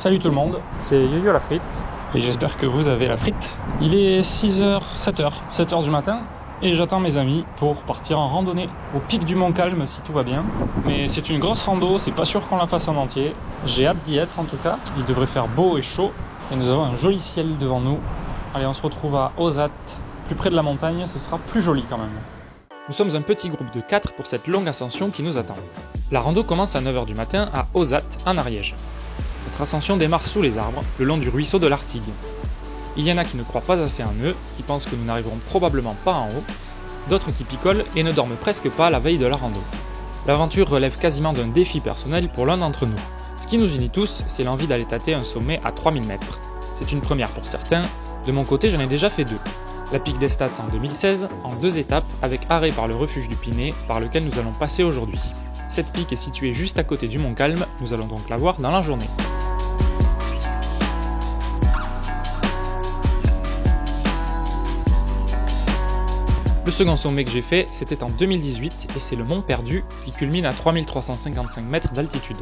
Salut tout le monde, c'est Yo-Yo la frite et j'espère que vous avez la frite. Il est 6h, 7h du matin et j'attends mes amis pour partir en randonnée au pic du Montcalm si tout va bien. Mais c'est une grosse rando, c'est pas sûr qu'on la fasse en entier. J'ai hâte d'y être en tout cas, il devrait faire beau et chaud et nous avons un joli ciel devant nous. Allez, on se retrouve à Ozat, plus près de la montagne, ce sera plus joli quand même. Nous sommes un petit groupe de 4 pour cette longue ascension qui nous attend. La rando commence à 9h du matin à Ozat, en Ariège. Notre ascension démarre sous les arbres, le long du ruisseau de l'Artigue. Il y en a qui ne croient pas assez en eux, qui pensent que nous n'arriverons probablement pas en haut, d'autres qui picolent et ne dorment presque pas la veille de la rando. L'aventure relève quasiment d'un défi personnel pour l'un d'entre nous. Ce qui nous unit tous, c'est l'envie d'aller tâter un sommet à 3000 mètres. C'est une première pour certains, de mon côté j'en ai déjà fait 2. La pique des Stats en 2016, en 2 étapes, avec arrêt par le refuge du Pinet, par lequel nous allons passer aujourd'hui. Cette pique est située juste à côté du Montcalm, nous allons donc la voir dans la journée. Le second sommet que j'ai fait, c'était en 2018 et c'est le Mont Perdu qui culmine à 3355 mètres d'altitude.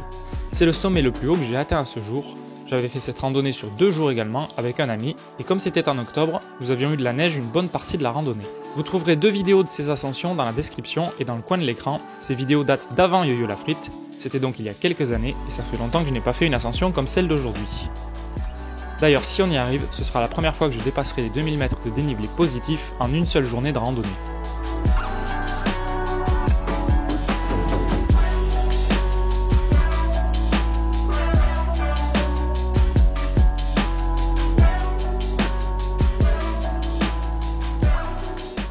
C'est le sommet le plus haut que j'ai atteint à ce jour. J'avais fait cette randonnée sur 2 jours également avec un ami et comme c'était en octobre, nous avions eu de la neige une bonne partie de la randonnée. Vous trouverez 2 vidéos de ces ascensions dans la description et dans le coin de l'écran. Ces vidéos datent d'avant Yo-Yo la frite, c'était donc il y a quelques années et ça fait longtemps que je n'ai pas fait une ascension comme celle d'aujourd'hui. D'ailleurs, si on y arrive, ce sera la première fois que je dépasserai les 2000 mètres de dénivelé positif en une seule journée de randonnée.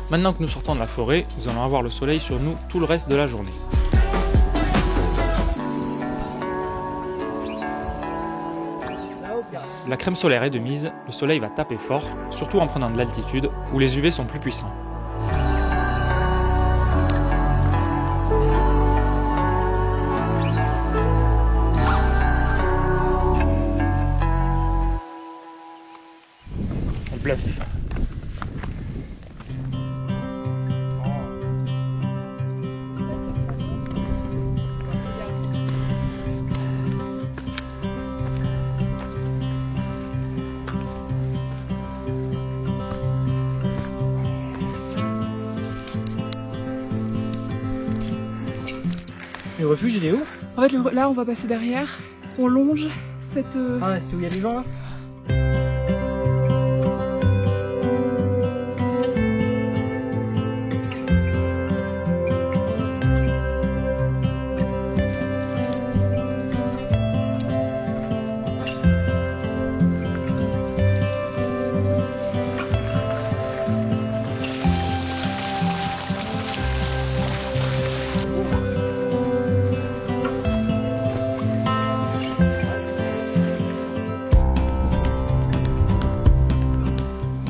Maintenant que nous sortons de la forêt, nous allons avoir le soleil sur nous tout le reste de la journée. La crème solaire est de mise, le soleil va taper fort, surtout en prenant de l'altitude, où les UV sont plus puissants. On bluffe. Le refuge il est où? En fait là on va passer derrière, on longe cette... Ah c'est où il y a des gens là?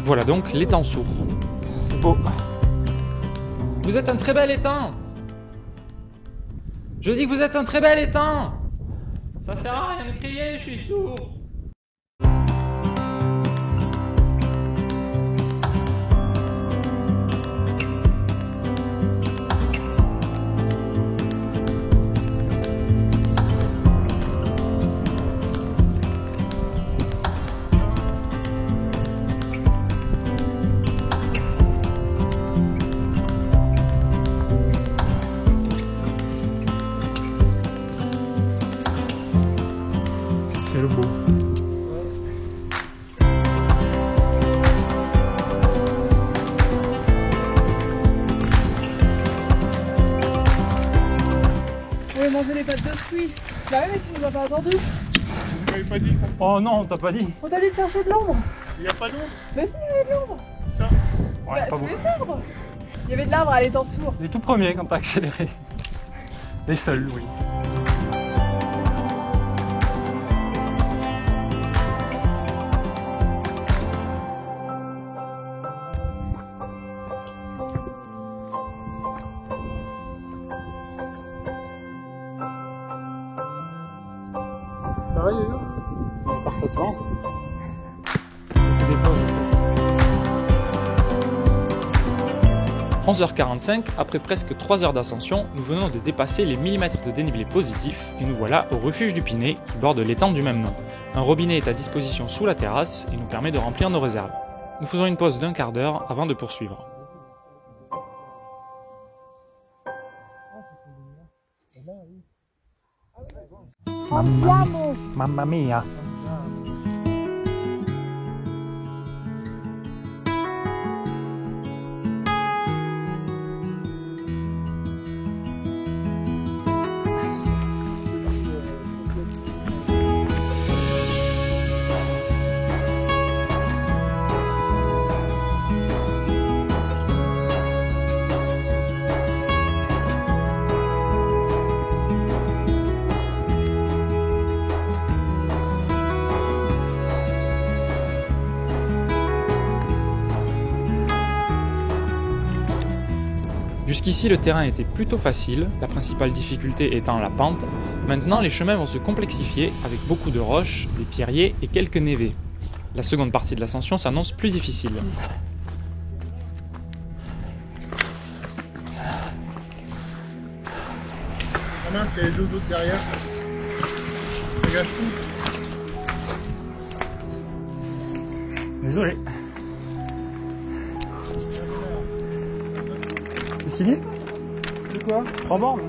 Voilà donc l'étang sourd. Oh. Vous êtes un très bel étang. Je dis que vous êtes un très bel étang. Ça sert à rien de crier, je suis sourd. C'est le beau. On va manger les pâtes de fruits. Bah ouais mais tu nous as pas attendu. Tu m'avais pas dit. Oh non, on t'a pas dit. On t'a dit de chercher de l'ombre. Il n'y a pas d'ombre. Mais si, il y avait de l'ombre. Ça. Ouais, Bah, pas tu beaucoup. veux l'arbre. Il y avait de l'arbre à l'étang sourd. Les tout premiers quand t'as accéléré. Les seuls, oui. Ça va, Yo-Yo? Parfaitement. 11h45, après presque 3 heures d'ascension, nous venons de dépasser les 1000 mètres de dénivelé positif et nous voilà au refuge du Pinet qui borde l'étang du même nom. Un robinet est à disposition sous la terrasse et nous permet de remplir nos réserves. Nous faisons une pause d'1 quart d'heure avant de poursuivre. Mamma mia! Jusqu'ici, le terrain était plutôt facile, la principale difficulté étant la pente. Maintenant, les chemins vont se complexifier avec beaucoup de roches, des pierriers et quelques névés. La seconde partie de l'ascension s'annonce plus difficile. Ah mince, il y a les deux autres derrière. Regarde tout. Désolé. Qu'est-ce qu'il dit? C'est quoi? 3 bornes.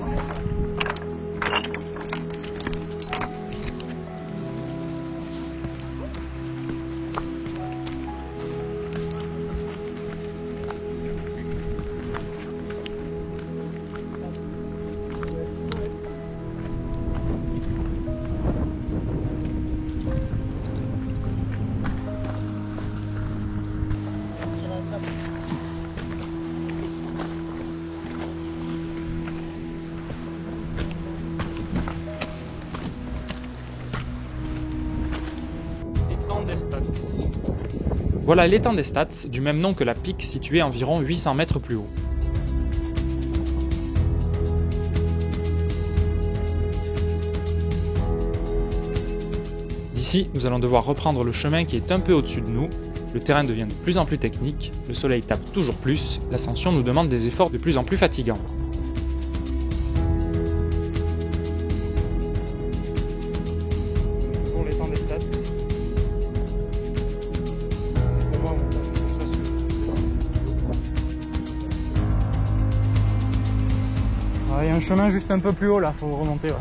Voilà l'étang des Stats, du même nom que la pique située environ 800 mètres plus haut. D'ici, nous allons devoir reprendre le chemin qui est un peu au-dessus de nous. Le terrain devient de plus en plus technique, le soleil tape toujours plus, l'ascension nous demande des efforts de plus en plus fatigants. Pour l'étang des Stats. Il y a un chemin juste un peu plus haut là, faut remonter. Ouais.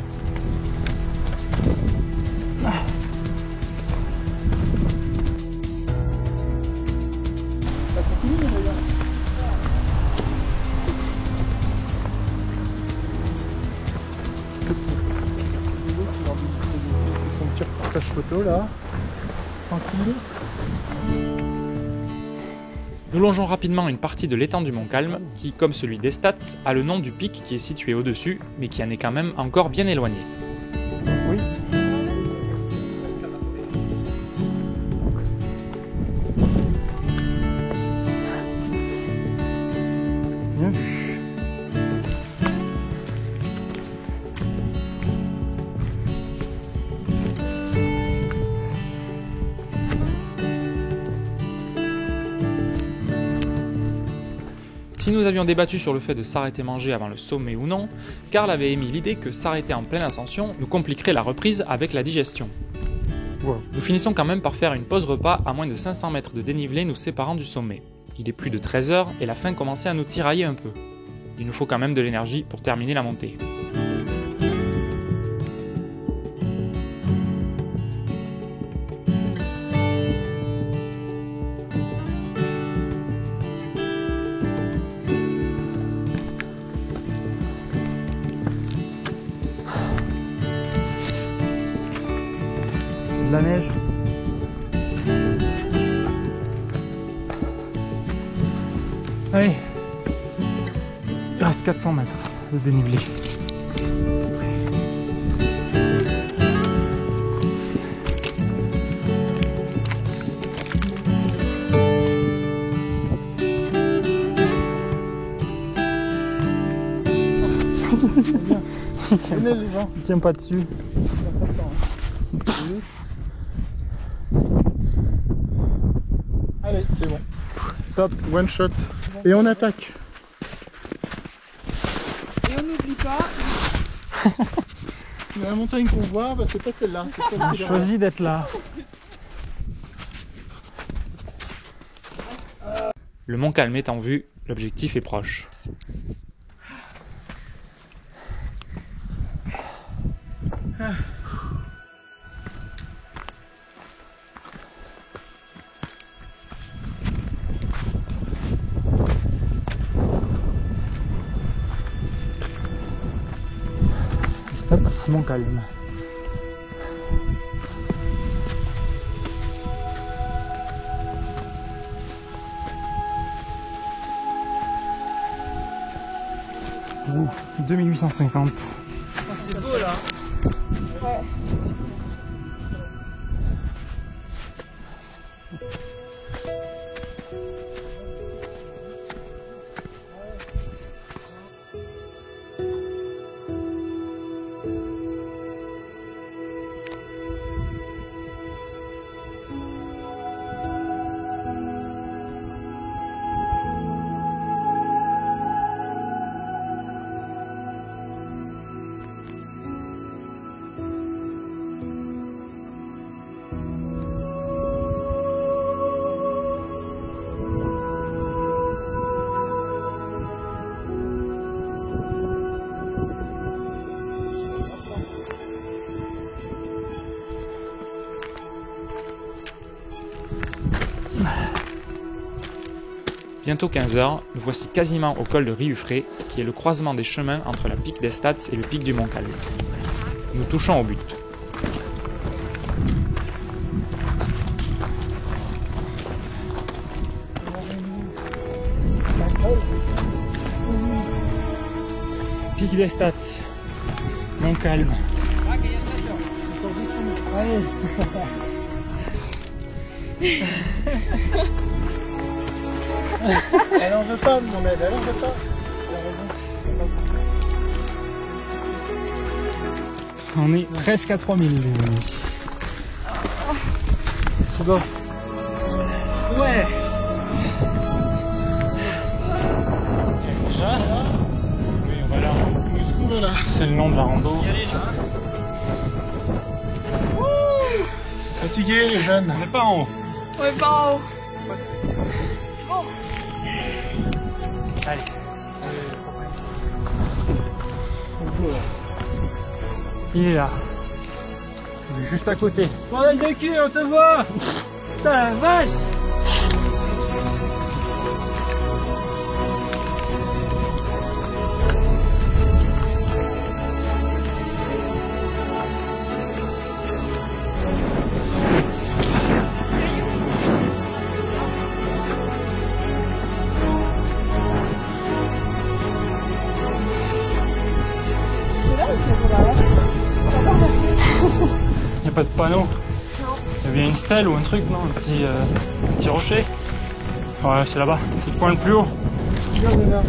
Ça continue, regarde. Son petit reportage photo là. Tranquille. Nous longeons rapidement une partie de l'étang du Montcalm, qui, comme celui des Stats, a le nom du pic qui est situé au-dessus, mais qui en est quand même encore bien éloigné. Oui. Bien vu. Si nous avions débattu sur le fait de s'arrêter manger avant le sommet ou non, Karl avait émis l'idée que s'arrêter en pleine ascension nous compliquerait la reprise avec la digestion. Wow. Nous finissons quand même par faire une pause repas à moins de 500 mètres de dénivelé nous séparant du sommet. Il est plus de 13 heures et la faim commençait à nous tirailler un peu. Il nous faut quand même de l'énergie pour terminer la montée. De la neige. Allez, il reste 400 mètres de dénivelé. Venez les gens. Il tient pas dessus. Allez, c'est bon. Top, one shot. Et on attaque. Mais la montagne qu'on voit, bah, c'est pas celle-là. J'ai choisi d'être là. Le Mont Calme est en vue, l'objectif est proche. Stop, Mont Calme. Ouh, 2850. C'est beau là. Ouais. Bientôt 15 h, nous voici quasiment au col de Riufré, qui est le croisement des chemins entre la pic des Stats et le pic du Mont Calme. Nous touchons au but. Pic des Stats, Mont Calme. Allez. Elle en veut pas de mon aide, elle en veut pas. Elle a raison. On est presque à 3000 les amis. C'est bon. Ouais. Déjà. Oui, on va là. Où est-ce qu'on va là? C'est le nom de la rando. C'est fatigué les jeunes. On n'est pas en haut. On est pas en haut. Oh. Allez. Il est là. Il est juste à côté. Bordel de cul, on te voit. Putain la vache. Il n'y a pas de panneau. Non. Il y a bien une stèle ou un truc, non? Un petit rocher. Ouais, c'est là-bas. C'est le point le plus haut. Regarde là.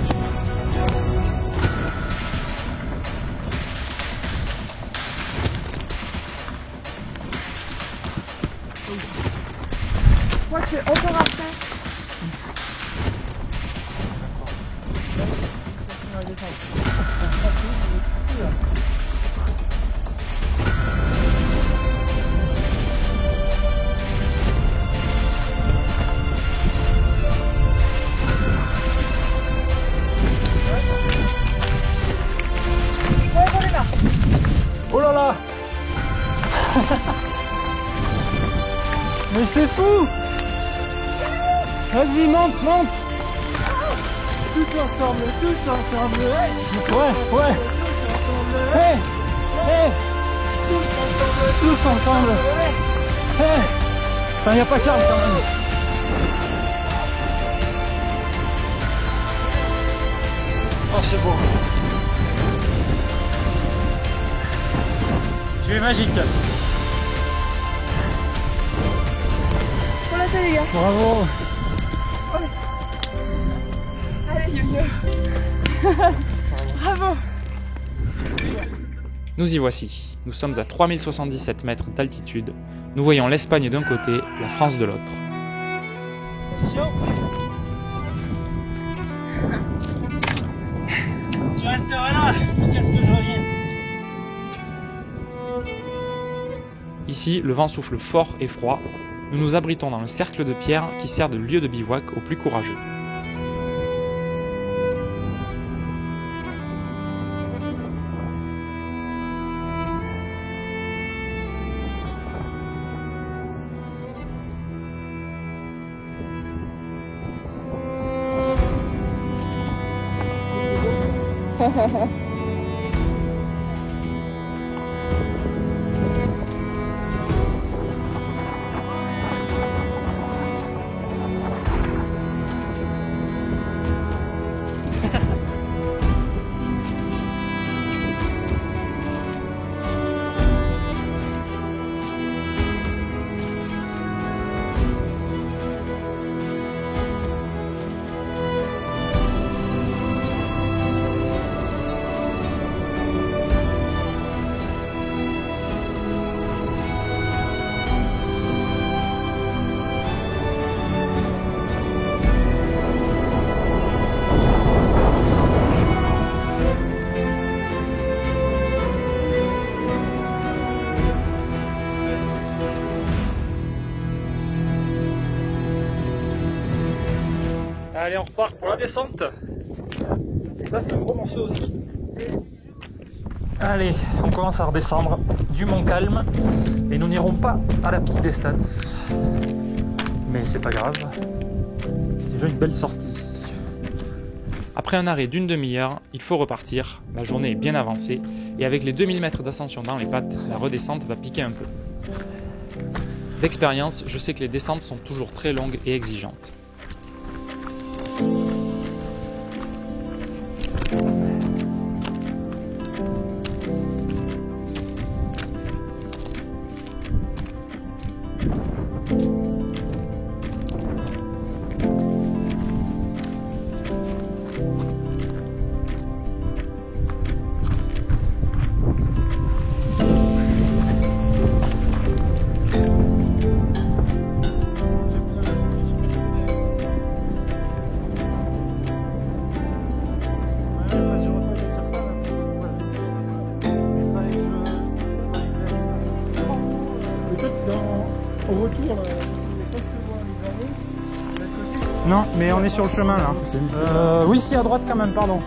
Je crois que c'est encore après. Oh là là. Mais c'est fou. Vas-y, monte, monte. Tous ensemble, tous ensemble. Ouais. Hey, hey. Tous ensemble. Hey. Enfin, il n'y a pas Karl quand même. Oh, c'est beau. Tu es magique. Pour la télé, les gars. Bravo. Allez, yo-yo. Bravo. Nous y voici. Nous sommes à 3077 mètres d'altitude. Nous voyons l'Espagne d'un côté, la France de l'autre. Attention. Tu resteras là jusqu'à ce que je revienne. Ici, le vent souffle fort et froid. Nous nous abritons dans le cercle de pierre qui sert de lieu de bivouac aux plus courageux. Allez, on repart pour la descente. Ça, c'est un gros morceau aussi. Allez, on commence à redescendre du Montcalm et nous n'irons pas à la pique des Stats. Mais c'est pas grave, c'est déjà une belle sortie. Après un arrêt d'une demi-heure, il faut repartir. La journée est bien avancée et avec les 2000 mètres d'ascension dans les pattes, la redescente va piquer un peu. D'expérience, je sais que les descentes sont toujours très longues et exigeantes. Au retour, Non, mais on est sur le chemin là. Oui, si, à droite quand même, pardon.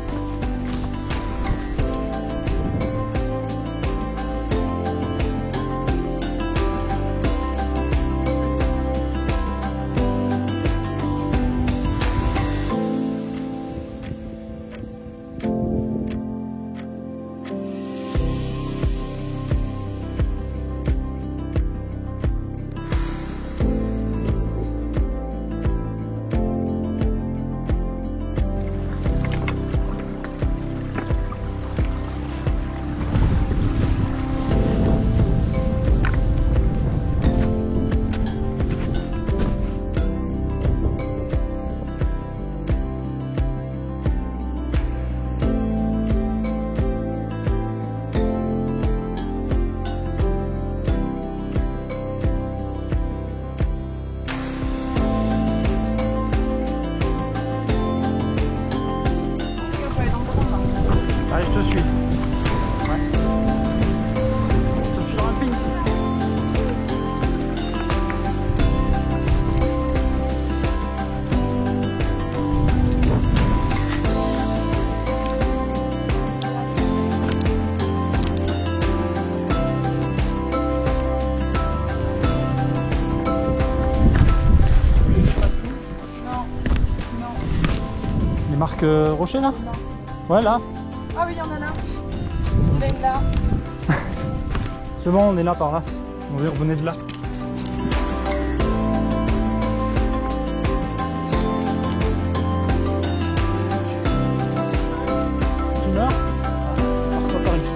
Allez, je te suis. Ouais. Je te suis dans un pinch. Les marques rochers là? Non. Ouais, là. Ah oui, il y en a là. Il y en a une là. C'est bon, on est là par là. On va revenir de là. Une heure. On repart par ici.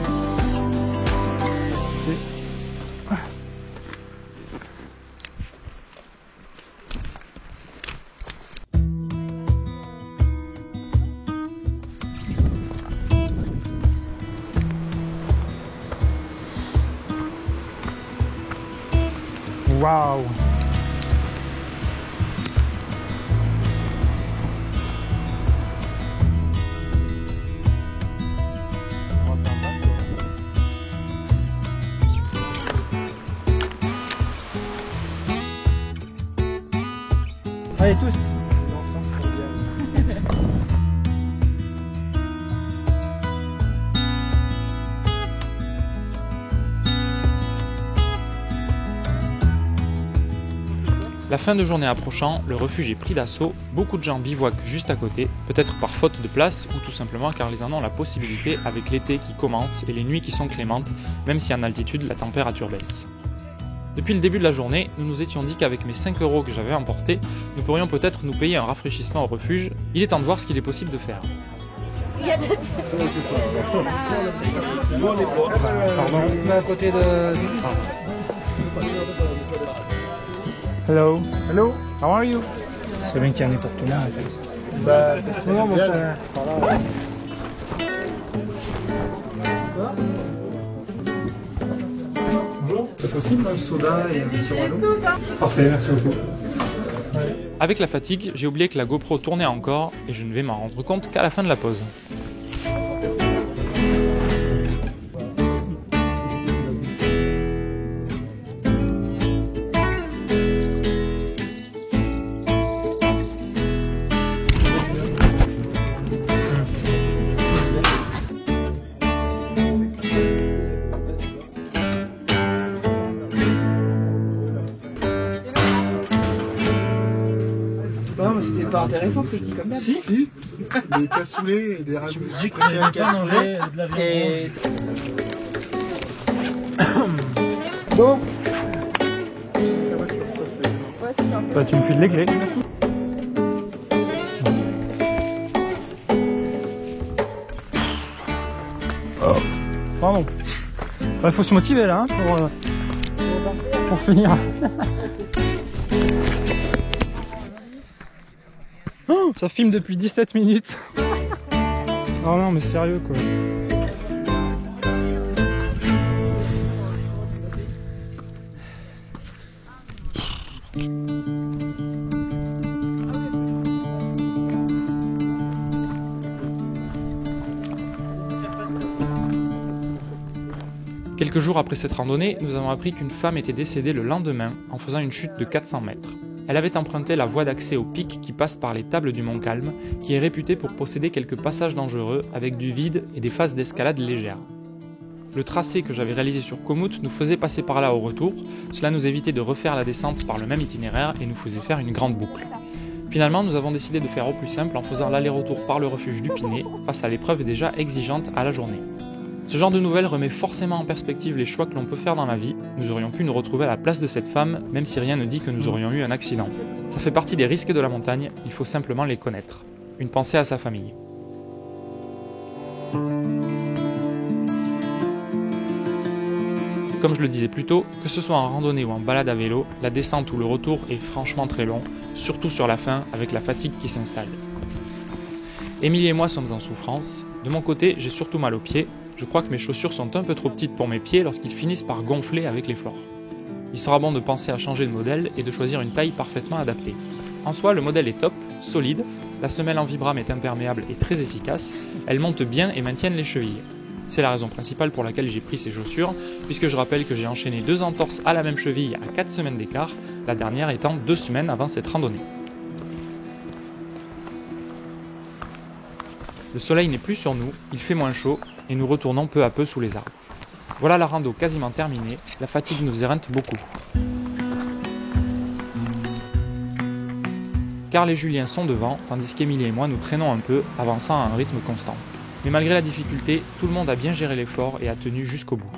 Waouh! Allez tous. La fin de journée approchant, le refuge est pris d'assaut, beaucoup de gens bivouaquent juste à côté, peut-être par faute de place ou tout simplement car ils en ont la possibilité avec l'été qui commence et les nuits qui sont clémentes, même si en altitude la température baisse. Depuis le début de la journée, nous nous étions dit qu'avec mes 5 € que j'avais emportés, nous pourrions peut-être nous payer un rafraîchissement au refuge. Il est temps de voir ce qu'il est possible de faire. Pardon, à côté de... Hello. Hello. How are you? C'est bien qu'il y en ait pour tout le monde en fait. Bah, ça serait bien. Bonjour. C'est possible un soda et un sirop? Parfait, merci beaucoup. Avec la fatigue, j'ai oublié que la GoPro tournait encore et je ne vais m'en rendre compte qu'à la fin de la pause. Non, mais c'était pas intéressant ce que je dis comme ça. Si. Des cassoulets et des ragoûts. J'ai cru qu'il manger de la viande. Bon. Ouais, c'est ça. Bah tu me files les clés. Pardon. Il faut se motiver là hein, pour finir. Oh, ça filme depuis 17 minutes. Oh non mais sérieux quoi. Quelques jours après cette randonnée, nous avons appris qu'une femme était décédée le lendemain en faisant une chute de 400 mètres. Elle avait emprunté la voie d'accès au pic qui passe par les tables du Mont Calme, qui est réputé pour posséder quelques passages dangereux avec du vide et des phases d'escalade légères. Le tracé que j'avais réalisé sur Komoot nous faisait passer par là au retour, cela nous évitait de refaire la descente par le même itinéraire et nous faisait faire une grande boucle. Finalement, nous avons décidé de faire au plus simple en faisant l'aller-retour par le refuge du Pinet, face à l'épreuve déjà exigeante à la journée. Ce genre de nouvelles remet forcément en perspective les choix que l'on peut faire dans la vie. Nous aurions pu nous retrouver à la place de cette femme, même si rien ne dit que nous aurions eu un accident. Ça fait partie des risques de la montagne, il faut simplement les connaître. Une pensée à sa famille. Comme je le disais plus tôt, que ce soit en randonnée ou en balade à vélo, la descente ou le retour est franchement très long, surtout sur la fin avec la fatigue qui s'installe. Émilie et moi sommes en souffrance. De mon côté, j'ai surtout mal aux pieds. Je crois que mes chaussures sont un peu trop petites pour mes pieds lorsqu'ils finissent par gonfler avec l'effort. Il sera bon de penser à changer de modèle et de choisir une taille parfaitement adaptée. En soi, le modèle est top, solide, la semelle en vibram est imperméable et très efficace, elles montent bien et maintiennent les chevilles. C'est la raison principale pour laquelle j'ai pris ces chaussures, puisque je rappelle que j'ai enchaîné 2 entorses à la même cheville à 4 semaines d'écart, la dernière étant 2 semaines avant cette randonnée. Le soleil n'est plus sur nous, il fait moins chaud, et nous retournons peu à peu sous les arbres. Voilà la rando quasiment terminée, la fatigue nous éreinte beaucoup. Carl et Julien sont devant, tandis qu'Émilie et moi nous traînons un peu, avançant à un rythme constant. Mais malgré la difficulté, tout le monde a bien géré l'effort et a tenu jusqu'au bout.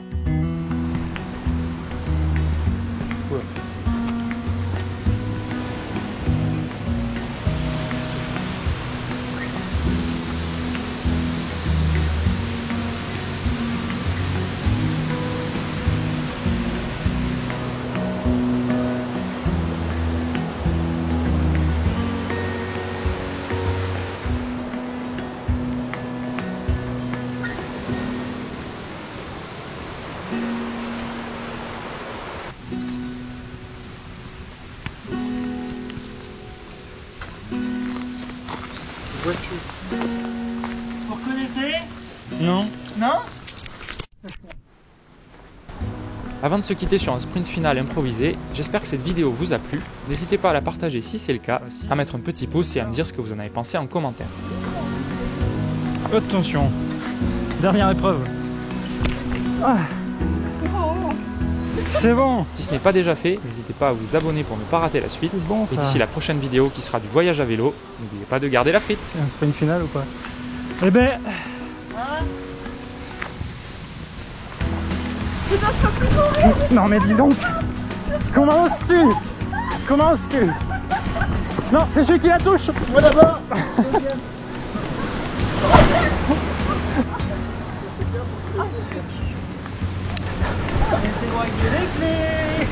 Vous reconnaissez? Non. Non? Avant de se quitter sur un sprint final improvisé, j'espère que cette vidéo vous a plu. N'hésitez pas à la partager si c'est le cas, à mettre un petit pouce et à me dire ce que vous en avez pensé en commentaire. Attention, dernière épreuve. Ah. C'est bon. Si ce n'est pas déjà fait, n'hésitez pas à vous abonner pour ne pas rater la suite. Bon, et d'ici la prochaine vidéo qui sera du voyage à vélo, n'oubliez pas de garder la frite. Un sprint final ou pas? Eh ben... Non mais dis donc! Comment oses-tu? Comment oses-tu? Non, c'est celui qui la touche! Moi d'abord. Laissez-moi avec les clés.